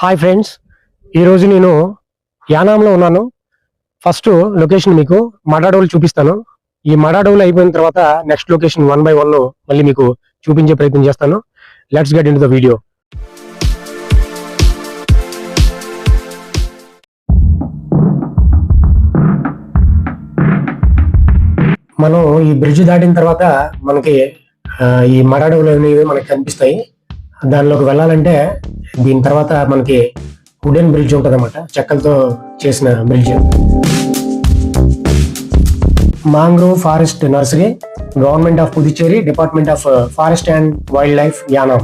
Hi friends, ఈరోజు నేను యానాంలో ఉన్నాను. ఫస్ట్ లొకేషన్ మీకు మడాడోలు చూపిస్తాను. ఈ మడాడోలు అయిపోయిన తర్వాత నెక్స్ట్ లొకేషన్ 1 by 1 మళ్ళీ మీకు చూపించే ప్రయత్నం చేస్తాను. Let's get into the video. మనం ఈ బ్రిడ్జ్ దాటిన తర్వాత మనకి ఈ మడాడోలు అనేవి మనకి కనిపిస్తాయి. దానిలోకి వెళ్ళాలంటే దీని తర్వాత మనకి వుడెన్ బ్రిడ్జ్ ఉంటుంది అన్నమాట, చెక్కలతో చేసిన bridge. Mangrove forest nursery, government of Puducherry, department of forest and wild life, Yanam.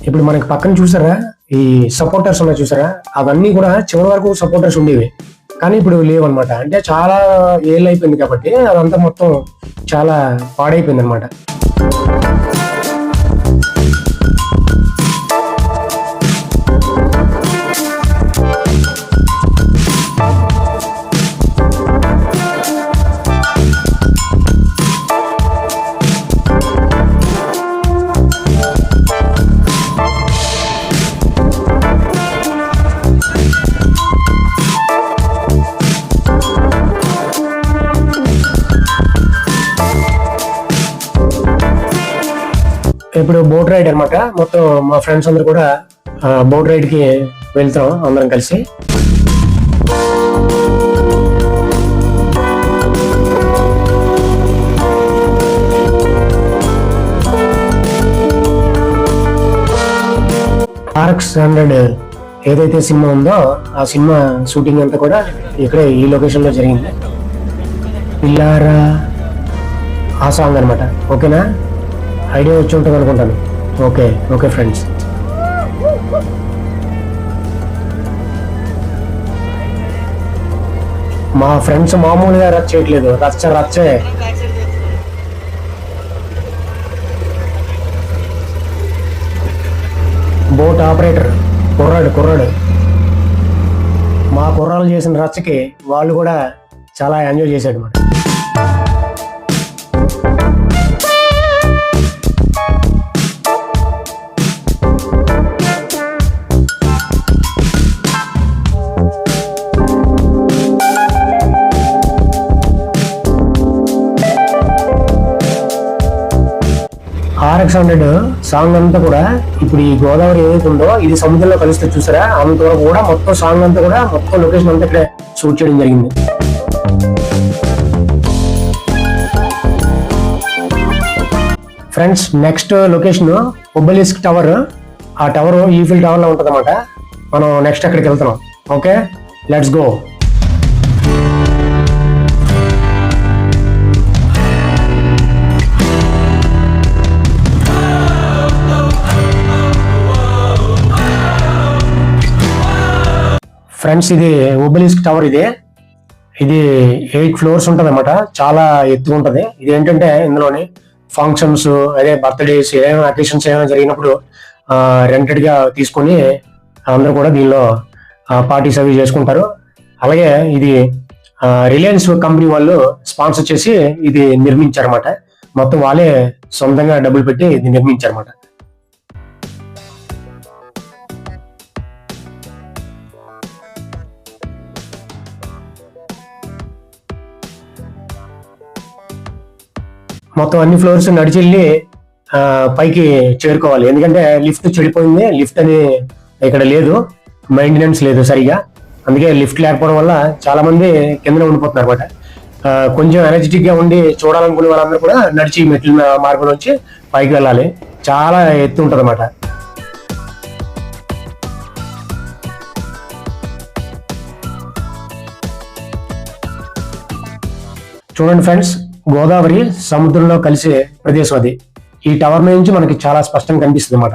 ఇప్పుడు మనకి పక్కన చూసారా ఈ సపోర్టర్స్ ఉన్నాయి చూసారా, అవన్నీ కూడా చివరి వరకు సపోర్టర్స్ ఉండేవి, కానీ ఇప్పుడు లేవన్నమాట. అంటే చాలా ఏళ్ళు అయిపోయింది కాబట్టి అదంతా మొత్తం చాలా పాడైపోయింది అనమాట. ఇప్పుడు బోట్ రైడ్ అనమాట. మొత్తం మా ఫ్రెండ్స్ అందరు కూడా బోట్ రైడ్ కి వెళ్తాం అందరం కలిసి. RX-100 ఏదైతే సినిమా ఉందో ఆ సినిమా షూటింగ్ అంతా కూడా ఇక్కడే ఈ లొకేషన్ లో జరిగింది. పిల్లారా ఆ సాంగ్ అనమాట. ఓకేనా, ఐడియా వచ్చి ఉంటుంది అనుకుంటాను. ఓకే ఫ్రెండ్స్, మా ఫ్రెండ్స్ మామూలుగా రచ్చ చేయట్లేదు, రచ్చే. బోట్ ఆపరేటర్ కుర్రాడు మా కుర్రాలు చేసిన రచ్చకి వాళ్ళు కూడా చాలా ఎంజాయ్ చేశాడు అన్నమాట. RX-100 సాంగ్ అంతా కూడా ఇప్పుడు ఈ గోదావరి ఏదైతే ఉందో ఇది సముద్రంలో కలిస్తే చూసారా, అంతవరకు కూడా మొత్తం సాంగ్ అంతా కూడా మొత్తం లొకేషన్ అంతా ఇక్కడ షూట్ చేయడం జరిగింది. Friends, next location obelisk tower. ఆ టవర్ ఈఫిల్ టవర్ లో ఉంటది అన్నమాట. మనం నెక్స్ట్ అక్కడికి వెళ్తున్నాం. Okay, let's go. ఫ్రెండ్స్, ఇది ఒబెలిస్క్ టవర్. ఇది 8 floors ఉంటుంది అన్నమాట. చాలా ఎత్తుగా ఉంటుంది. ఇది ఏంటంటే ఇందులోని ఫంక్షన్స్, అదే బర్త్డేస్, ఏదైనా అకేషన్స్ ఏమైనా జరిగినప్పుడు రెంటెడ్ గా తీసుకొని అందరూ కూడా దీనిలో పార్టీస్ అవి చేసుకుంటారు. అలాగే ఇది రిలయన్స్ కంపెనీ వాళ్ళు స్పాన్సర్ చేసి ఇది నిర్మించారన్నమాట. మొత్తం వాళ్ళే సొంతంగా డబ్బులు పెట్టి ఇది నిర్మించారన్నమాట. మొత్తం అన్ని ఫ్లోర్స్ నడిచెళ్ళి పైకి చేరుకోవాలి. ఎందుకంటే లిఫ్ట్ చెడిపోయింది. లిఫ్ట్ అని ఇక్కడ లేదు, మెయింటెనెన్స్ లేదు సరిగా. అందుకే లిఫ్ట్ లేకపోవడం వల్ల చాలా మంది కిందనే ఉండిపోతున్నారు అనమాట. కొంచెం ఎనర్జెటిక్ గా ఉండి చూడాలనుకునే వాళ్ళందరూ కూడా నడిచి మెట్ల మార్గం నుంచి పైకి వెళ్ళాలి. చాలా ఎత్తు ఉంటుంది అన్నమాట. చూడండి ఫ్రెండ్స్, గోదావరి సముద్రంలో కలిసే ప్రదేశం అది. ఈ టవర్ నుంచి మనకి చాలా స్పష్టంగా కనిపిస్తుంది అన్నమాట.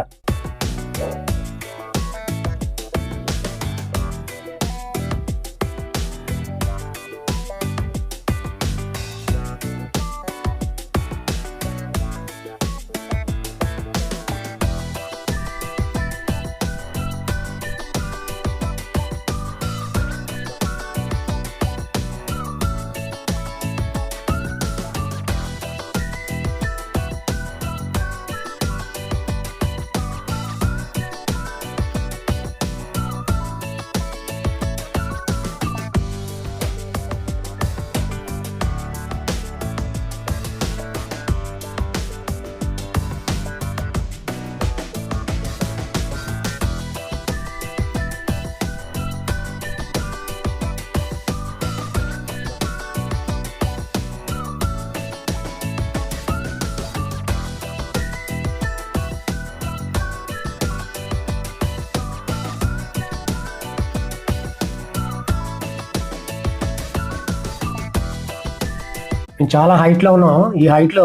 మేము చాలా హైట్ లో ఉన్నాం. ఈ హైట్ లో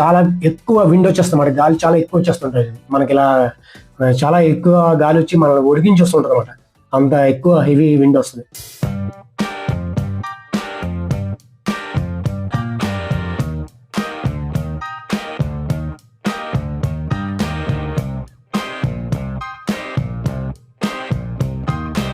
చాలా ఎక్కువ విండ్ వచ్చేస్తుంది, గాలి చాలా ఎక్కువ వచ్చేస్తుంటది మనకి. ఇలా చాలా ఎక్కువ గాలి వచ్చి మనల్ని ఉడికించి వస్తుంటది అనమాట. అంత ఎక్కువ హెవీ విండ్ వస్తుంది.